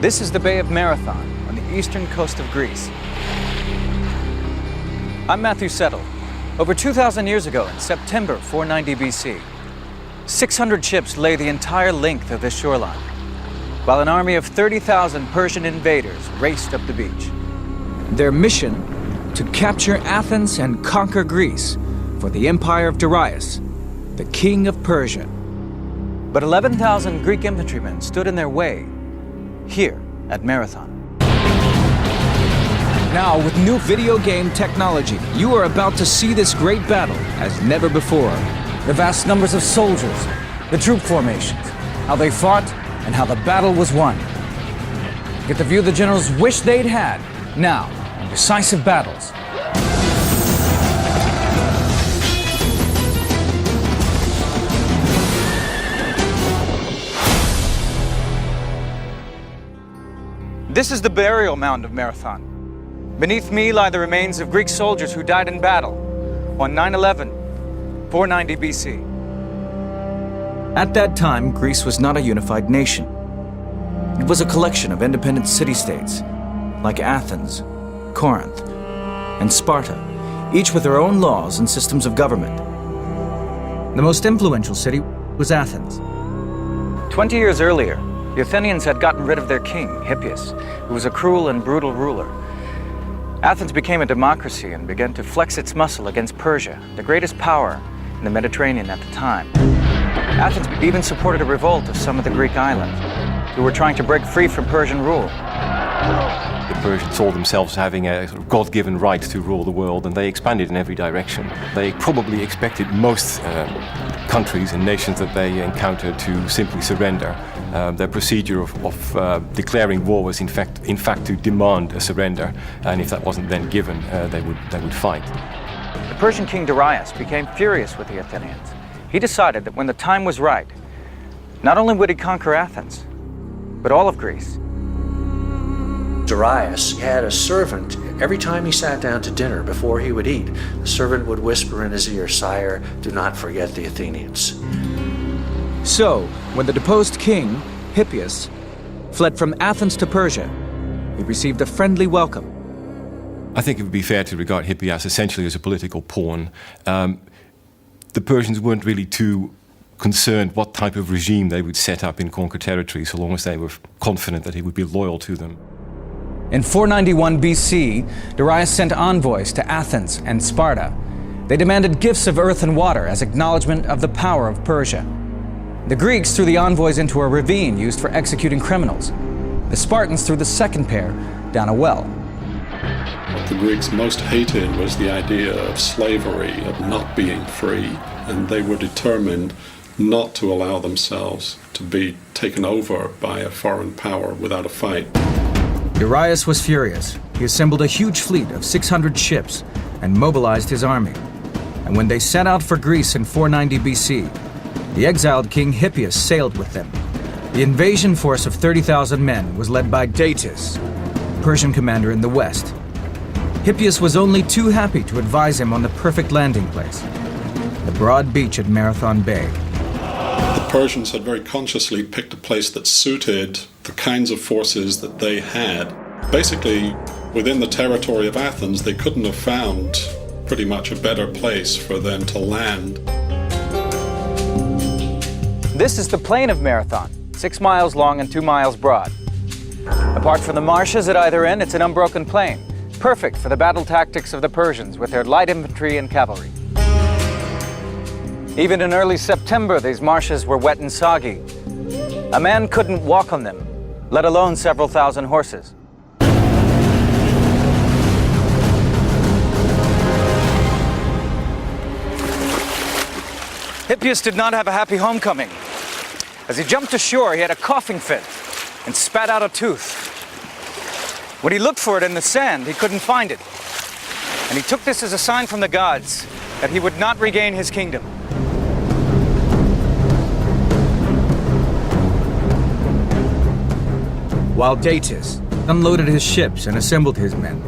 This is the Bay of Marathon on the eastern coast of Greece. I'm Matthew Settle. Over 2,000 years ago, in September 490 BC, 600 ships lay the entire length of this shoreline, while an army of 30,000 Persian invaders raced up the beach. Their mission? To capture Athens and conquer Greece for the empire of Darius, the king of Persia. But 11,000 Greek infantrymen stood in their way here at Marathon. Now, with new video game technology, you are about to see this great battle as never before. The vast numbers of soldiers, the troop formations, how they fought, and how the battle was won. Get the view the generals wish they'd had, now in Decisive Battles. This is the burial mound of Marathon. Beneath me lie the remains of Greek soldiers who died in battle on 9/11, 490 BC. At that time, Greece was not a unified nation. It was a collection of independent city-states, like Athens, Corinth, and Sparta, each with their own laws and systems of government. The most influential city was Athens. 20 years earlier, the Athenians had gotten rid of their king, Hippias, who was a cruel and brutal ruler. Athens became a democracy and began to flex its muscle against Persia, the greatest power in the Mediterranean at the time. Athens even supported a revolt of some of the Greek islands, who were trying to break free from Persian rule. The Persians saw themselves having a sort of God-given right to rule the world, and they expanded in every direction. They probably expected most countries and nations that they encountered to simply surrender. Their procedure of declaring war was in fact to demand a surrender, and if that wasn't then given, they would fight. The Persian king Darius became furious with the Athenians. He decided that when the time was right, not only would he conquer Athens, but all of Greece. Darius had a servant. Every time he sat down to dinner before he would eat, the servant would whisper in his ear, "Sire, do not forget the Athenians." So, when the deposed king, Hippias, fled from Athens to Persia, he received a friendly welcome. I think it would be fair to regard Hippias essentially as a political pawn. The Persians weren't really too concerned what type of regime they would set up in conquered territory, so long as they were confident that he would be loyal to them. In 491 BC, Darius sent envoys to Athens and Sparta. They demanded gifts of earth and water as acknowledgement of the power of Persia. The Greeks threw the envoys into a ravine used for executing criminals. The Spartans threw the second pair down a well. What the Greeks most hated was the idea of slavery, of not being free, and they were determined not to allow themselves to be taken over by a foreign power without a fight. Darius was furious. He assembled a huge fleet of 600 ships and mobilized his army. And when they set out for Greece in 490 BC, the exiled king Hippias sailed with them. The invasion force of 30,000 men was led by Datis, Persian commander in the west. Hippias was only too happy to advise him on the perfect landing place, the broad beach at Marathon Bay. The Persians had very consciously picked a place that suited the kinds of forces that they had. Basically, within the territory of Athens, they couldn't have found pretty much a better place for them to land. This is the plain of Marathon, 6 miles long and 2 miles broad. Apart from the marshes at either end, it's an unbroken plain, perfect for the battle tactics of the Persians with their light infantry and cavalry. Even in early September, these marshes were wet and soggy. A man couldn't walk on them, let alone several thousand horses. Hippias did not have a happy homecoming. As he jumped ashore, he had a coughing fit and spat out a tooth. When he looked for it in the sand, he couldn't find it. And he took this as a sign from the gods that he would not regain his kingdom. While Datis unloaded his ships and assembled his men,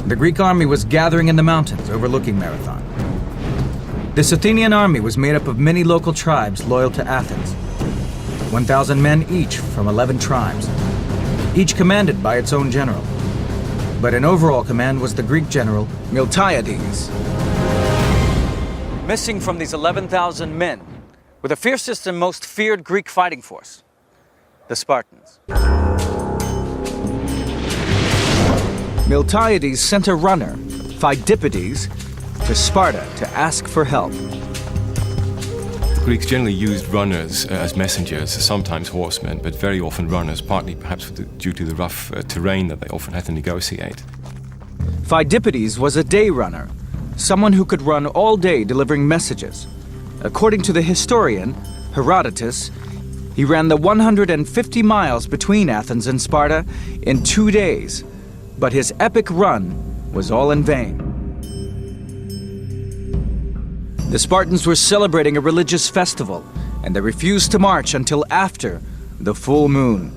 the Greek army was gathering in the mountains overlooking Marathon. This Athenian army was made up of many local tribes loyal to Athens, 1,000 men each from 11 tribes. each commanded by its own general. But in overall command was the Greek general Miltiades. Missing from these 11,000 men were the fiercest and most feared Greek fighting force, the Spartans. Miltiades sent a runner, Phidippides, to Sparta to ask for help. The Greeks generally used runners as messengers, sometimes horsemen, but very often runners, partly perhaps due to the rough terrain that they often had to negotiate. Phidippides was a day runner, someone who could run all day delivering messages. According to the historian Herodotus, he ran the 150 miles between Athens and Sparta in 2 days, but his epic run was all in vain. The Spartans were celebrating a religious festival, and they refused to march until after the full moon.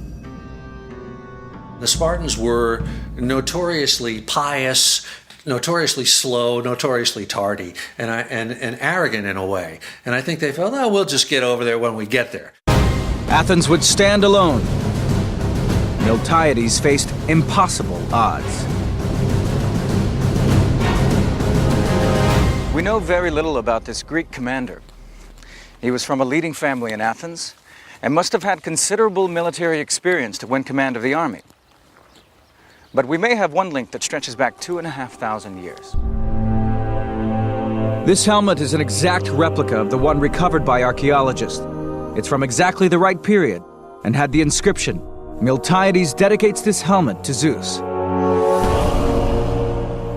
The Spartans were notoriously pious, notoriously slow, notoriously tardy, and arrogant in a way. And I think they felt, oh, we'll just get over there when we get there. Athens would stand alone. Miltiades faced impossible odds. We know very little about this Greek commander. He was from a leading family in Athens and must have had considerable military experience to win command of the army. But we may have one link that stretches back 2,500 years. This helmet is an exact replica of the one recovered by archaeologists. It's from exactly the right period and had the inscription, Miltiades dedicates this helmet to Zeus.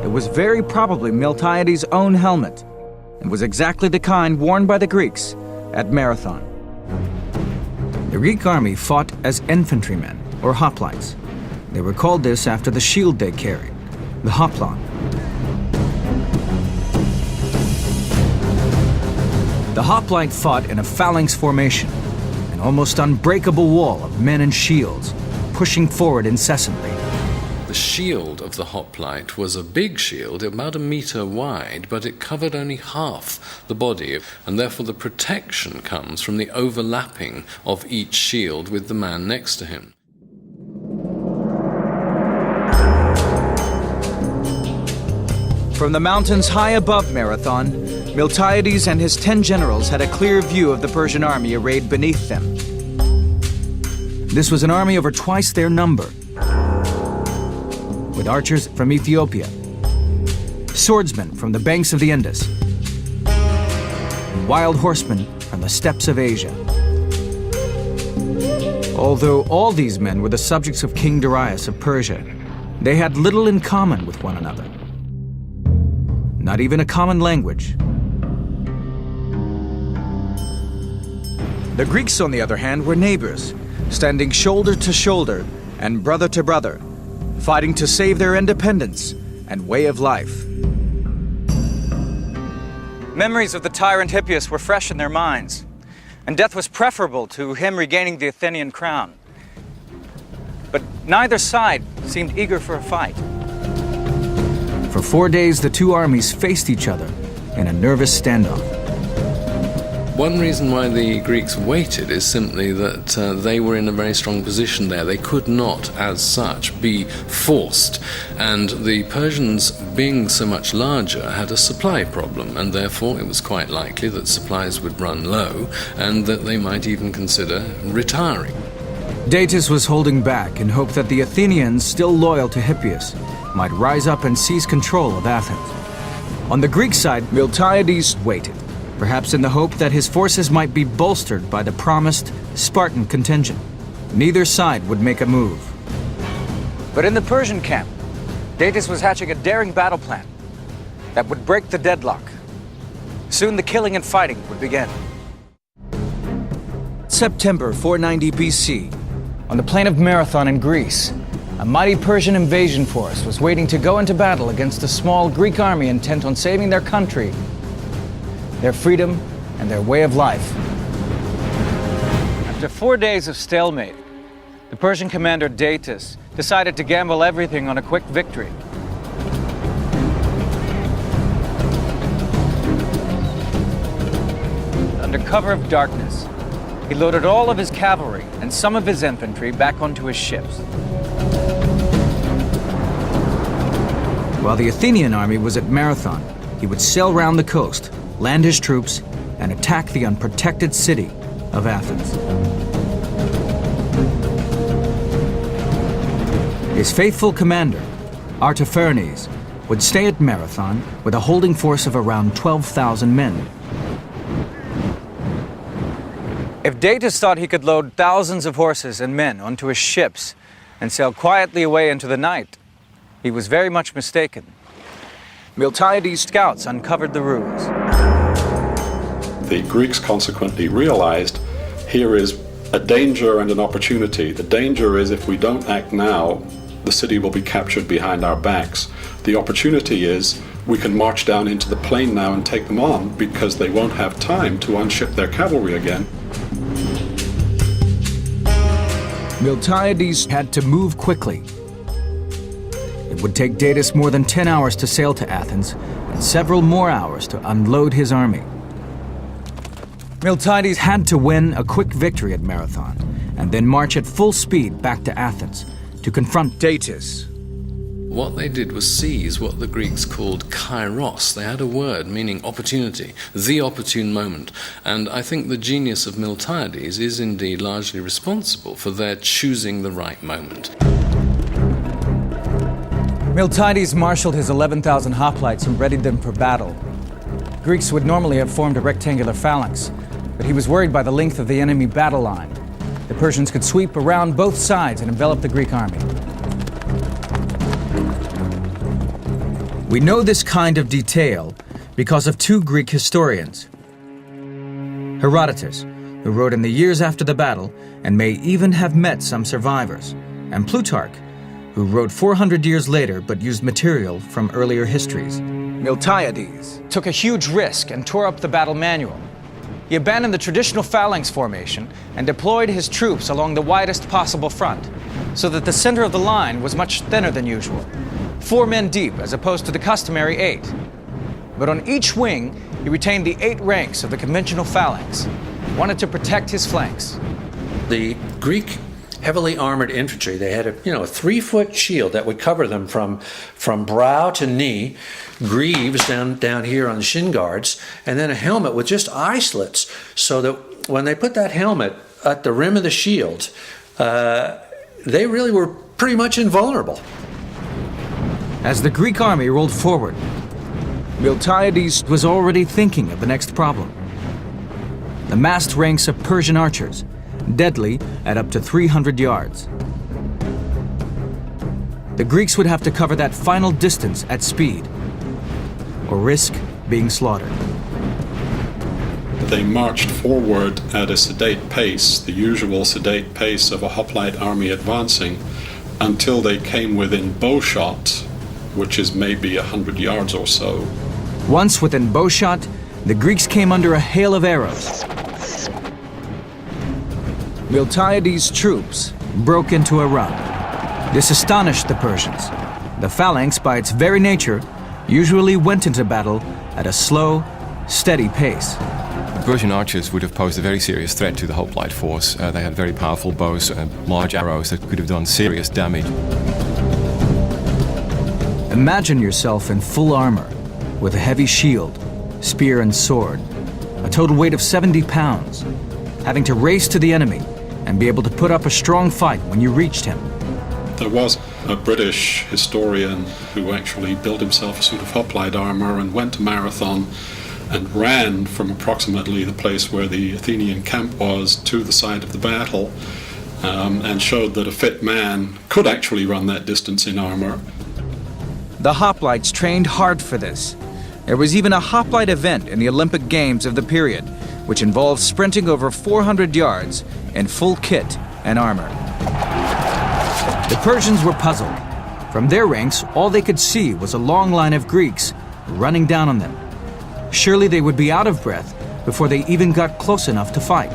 It was very probably Miltiades' own helmet and was exactly the kind worn by the Greeks at Marathon. The Greek army fought as infantrymen, or hoplites. They were called this after the shield they carried, the hoplon. The hoplite fought in a phalanx formation, an almost unbreakable wall of men and shields, pushing forward incessantly. The shield of the hoplite was a big shield, about 1 meter wide, but it covered only half the body, and therefore the protection comes from the overlapping of each shield with the man next to him. From the mountains high above Marathon, Miltiades and his 10 generals had a clear view of the Persian army arrayed beneath them. This was an army over twice their number, with archers from Ethiopia, swordsmen from the banks of the Indus, and wild horsemen from the steppes of Asia. Although all these men were the subjects of King Darius of Persia, they had little in common with one another. Not even a common language. The Greeks, on the other hand, were neighbors, standing shoulder to shoulder and brother to brother, fighting to save their independence and way of life. Memories of the tyrant Hippias were fresh in their minds, and death was preferable to him regaining the Athenian crown. But neither side seemed eager for a fight. For 4 days, the two armies faced each other in a nervous standoff. One reason why the Greeks waited is simply that they were in a very strong position there. They could not, as such, be forced. And the Persians, being so much larger, had a supply problem, and therefore it was quite likely that supplies would run low and that they might even consider retiring. Datis was holding back in hope that the Athenians, still loyal to Hippias, might rise up and seize control of Athens. On the Greek side, Miltiades waited, perhaps in the hope that his forces might be bolstered by the promised Spartan contingent. Neither side would make a move. But in the Persian camp, Datis was hatching a daring battle plan that would break the deadlock. Soon the killing and fighting would begin. September 490 BC, on the plain of Marathon in Greece, a mighty Persian invasion force was waiting to go into battle against a small Greek army intent on saving their country, their freedom, and their way of life. After 4 days of stalemate, the Persian commander Datis decided to gamble everything on a quick victory. Under cover of darkness, he loaded all of his cavalry and some of his infantry back onto his ships. While the Athenian army was at Marathon, he would sail round the coast, land his troops, and attack the unprotected city of Athens. His faithful commander, Artaphernes, would stay at Marathon with a holding force of around 12,000 men. If Datis thought he could load thousands of horses and men onto his ships and sail quietly away into the night, he was very much mistaken. Miltiades' scouts uncovered the ruse. The Greeks consequently realized here is a danger and an opportunity. The danger is if we don't act now, the city will be captured behind our backs. The opportunity is we can march down into the plain now and take them on because they won't have time to unship their cavalry again. Miltiades had to move quickly. It would take Datis more than 10 hours to sail to Athens and several more hours to unload his army. Miltiades had to win a quick victory at Marathon and then march at full speed back to Athens to confront Datis. What they did was seize what the Greeks called kairos. They had a word meaning opportunity, the opportune moment. And I think the genius of Miltiades is indeed largely responsible for their choosing the right moment. Miltiades marshaled his 11,000 hoplites and readied them for battle. Greeks would normally have formed a rectangular phalanx, but he was worried by the length of the enemy battle line. The Persians could sweep around both sides and envelop the Greek army. We know this kind of detail because of two Greek historians. Herodotus, who wrote in the years after the battle and may even have met some survivors, and Plutarch, who wrote 400 years later but used material from earlier histories. Miltiades took a huge risk and tore up the battle manual. He abandoned the traditional phalanx formation and deployed his troops along the widest possible front, so that the center of the line was much thinner than usual, 4 men deep as opposed to the customary 8. But on each wing, he retained the 8 ranks of the conventional phalanx. He wanted to protect his flanks. The Greek heavily armored infantry, they had a 3-foot shield that would cover them from brow to knee, greaves down here on the shin guards, and then a helmet with just eye slits, so that when they put that helmet at the rim of the shield, they really were pretty much invulnerable. As the Greek army rolled forward, Miltiades was already thinking of the next problem. The massed ranks of Persian archers, deadly at up to 300 yards. The Greeks would have to cover that final distance at speed, or risk being slaughtered. They marched forward at a sedate pace, the usual sedate pace of a hoplite army advancing, until they came within bowshot, which is maybe 100 yards or so. Once within bowshot, the Greeks came under a hail of arrows. Miltiades' troops broke into a run. This astonished the Persians. The phalanx, by its very nature, usually went into battle at a slow, steady pace. The Persian archers would have posed a very serious threat to the hoplite force. They had very powerful bows and large arrows that could have done serious damage. Imagine yourself in full armor, with a heavy shield, spear and sword, a total weight of 70 pounds, having to race to the enemy and be able to put up a strong fight when you reached him. There was a British historian who actually built himself a suit of hoplite armor and went to Marathon and ran from approximately the place where the Athenian camp was to the site of the battle, and showed that a fit man could actually run that distance in armor. The hoplites trained hard for this. There was even a hoplite event in the Olympic Games of the period, which involved sprinting over 400 yards in full kit and armor. The Persians were puzzled. From their ranks, all they could see was a long line of Greeks running down on them. Surely they would be out of breath before they even got close enough to fight.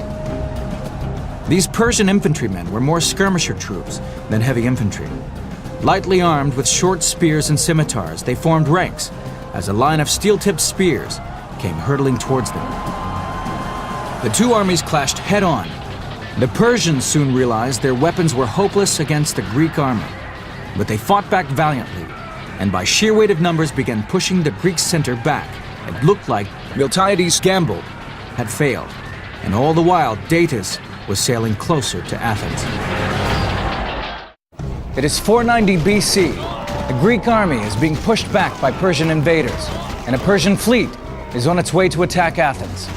These Persian infantrymen were more skirmisher troops than heavy infantry. Lightly armed with short spears and scimitars, they formed ranks as a line of steel-tipped spears came hurtling towards them. The two armies clashed head-on The Persians soon realized their weapons were hopeless against the Greek army, but they fought back valiantly, and by sheer weight of numbers began pushing the Greek center back. It looked like Miltiades' gamble had failed, and all the while Datis was sailing closer to Athens. It is 490 BC. The Greek army is being pushed back by Persian invaders, and a Persian fleet is on its way to attack Athens.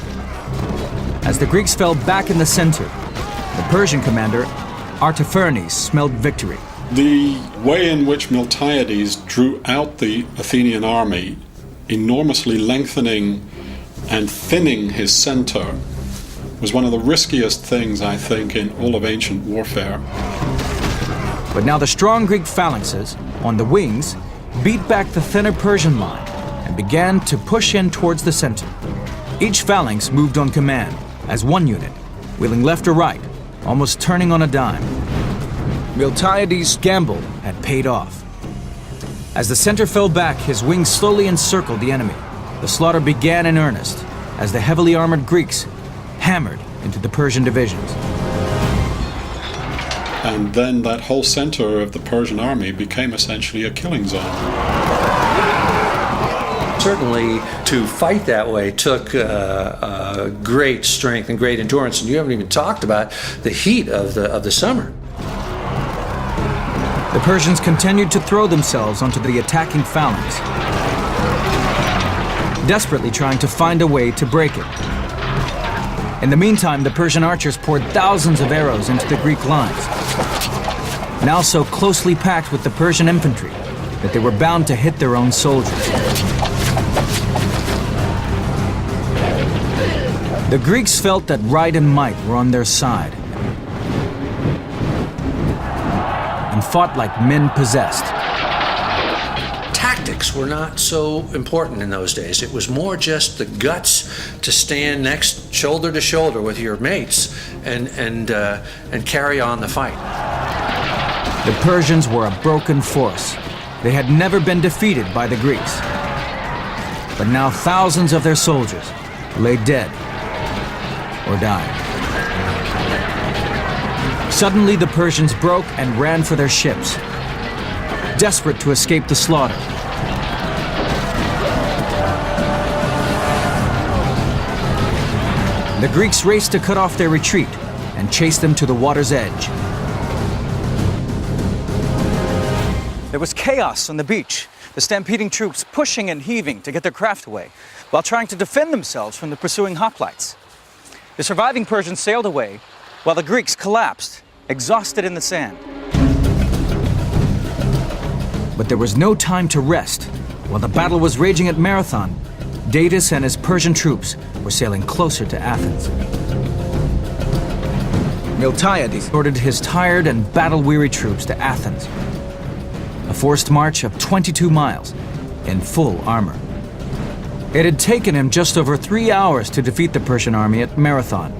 As the Greeks fell back in the center, the Persian commander, Artaphernes, smelled victory. The way in which Miltiades drew out the Athenian army, enormously lengthening and thinning his center, was one of the riskiest things, I think, in all of ancient warfare. But now the strong Greek phalanxes, on the wings, beat back the thinner Persian line and began to push in towards the center. Each phalanx moved on command, as one unit, wheeling left or right, almost turning on a dime. Miltiades' gamble had paid off. As the center fell back, his wings slowly encircled the enemy. The slaughter began in earnest, as the heavily armored Greeks hammered into the Persian divisions. And then that whole center of the Persian army became essentially a killing zone. Certainly, to fight that way took great strength and great endurance, and you haven't even talked about the heat of the summer. The Persians continued to throw themselves onto the attacking phalanx, desperately trying to find a way to break it. In the meantime, the Persian archers poured thousands of arrows into the Greek lines, now so closely packed with the Persian infantry that they were bound to hit their own soldiers. The Greeks felt that right and might were on their side and fought like men possessed. Tactics were not so important in those days. It was more just the guts to stand next shoulder to shoulder with your mates and carry on the fight. The Persians were a broken force. They had never been defeated by the Greeks. But now thousands of their soldiers lay dead or died. Suddenly the Persians broke and ran for their ships, desperate to escape the slaughter. The Greeks raced to cut off their retreat and chase them to the water's edge. There was chaos on the beach, the stampeding troops pushing and heaving to get their craft away, while trying to defend themselves from the pursuing hoplites. The surviving Persians sailed away, while the Greeks collapsed, exhausted in the sand. But there was no time to rest. While the battle was raging at Marathon, Datis and his Persian troops were sailing closer to Athens. Miltiades ordered his tired and battle-weary troops to Athens, a forced march of 22 miles in full armor. It had taken him just over 3 hours to defeat the Persian army at Marathon,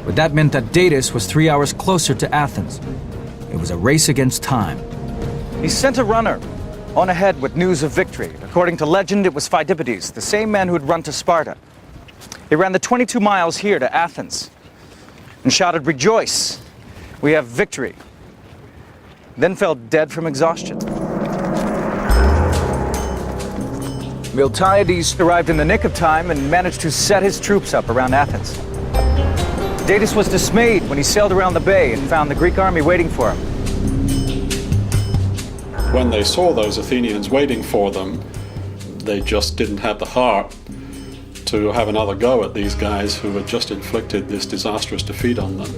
but that meant that Datis was 3 hours closer to Athens. It was a race against time. He sent a runner on ahead with news of victory. According to legend, it was Phidippides, the same man who had run to Sparta. He ran the 22 miles here to Athens and shouted, "Rejoice, we have victory," then fell dead from exhaustion. Miltiades arrived in the nick of time and managed to set his troops up around Athens. Datis was dismayed when he sailed around the bay and found the Greek army waiting for him. When they saw those Athenians waiting for them, they just didn't have the heart to have another go at these guys who had just inflicted this disastrous defeat on them.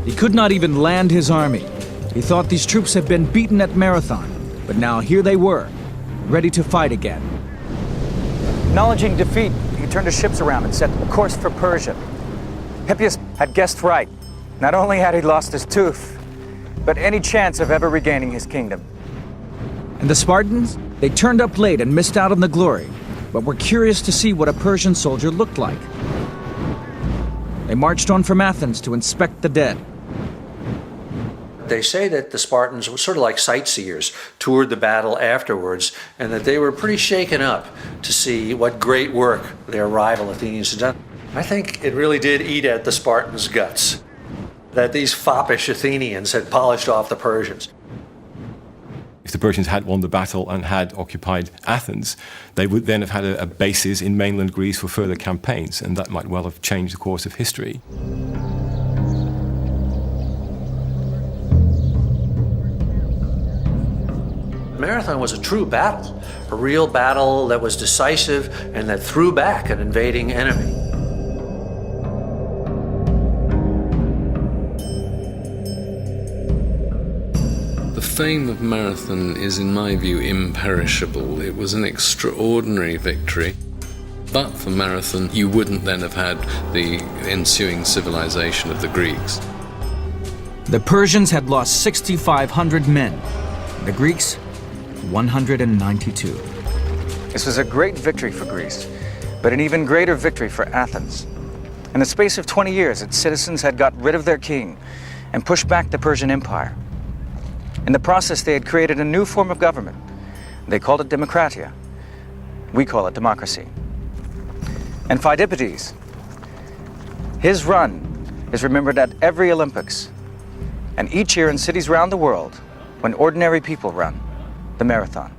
He could not even land his army. He thought these troops had been beaten at Marathon, but now here they were, ready to fight again. Acknowledging defeat, he turned his ships around and set a course for Persia. Hippias had guessed right. Not only had he lost his tooth, but any chance of ever regaining his kingdom. And the Spartans? They turned up late and missed out on the glory, but were curious to see what a Persian soldier looked like. They marched on from Athens to inspect the dead. They say that the Spartans were sort of like sightseers, toured the battle afterwards, and that they were pretty shaken up to see what great work their rival Athenians had done. I think it really did eat at the Spartans' guts. that these foppish Athenians had polished off the Persians. If the Persians had won the battle and had occupied Athens, they would then have had a basis in mainland Greece for further campaigns, and that might well have changed the course of history. Marathon was a true battle, a real battle that was decisive and that threw back an invading enemy. The fame of Marathon is, in my view, imperishable. It was an extraordinary victory. But for Marathon, you wouldn't then have had the ensuing civilization of the Greeks. The Persians had lost 6,500 men. The Greeks, 192. This was a great victory for Greece, but an even greater victory for Athens. In the space of 20 years, its citizens had got rid of their king and pushed back the Persian Empire. In the process, they had created a new form of government. They called it democratia. We call it democracy. And Phidippides, his run is remembered at every Olympics, and each year in cities around the world when ordinary people run the marathon.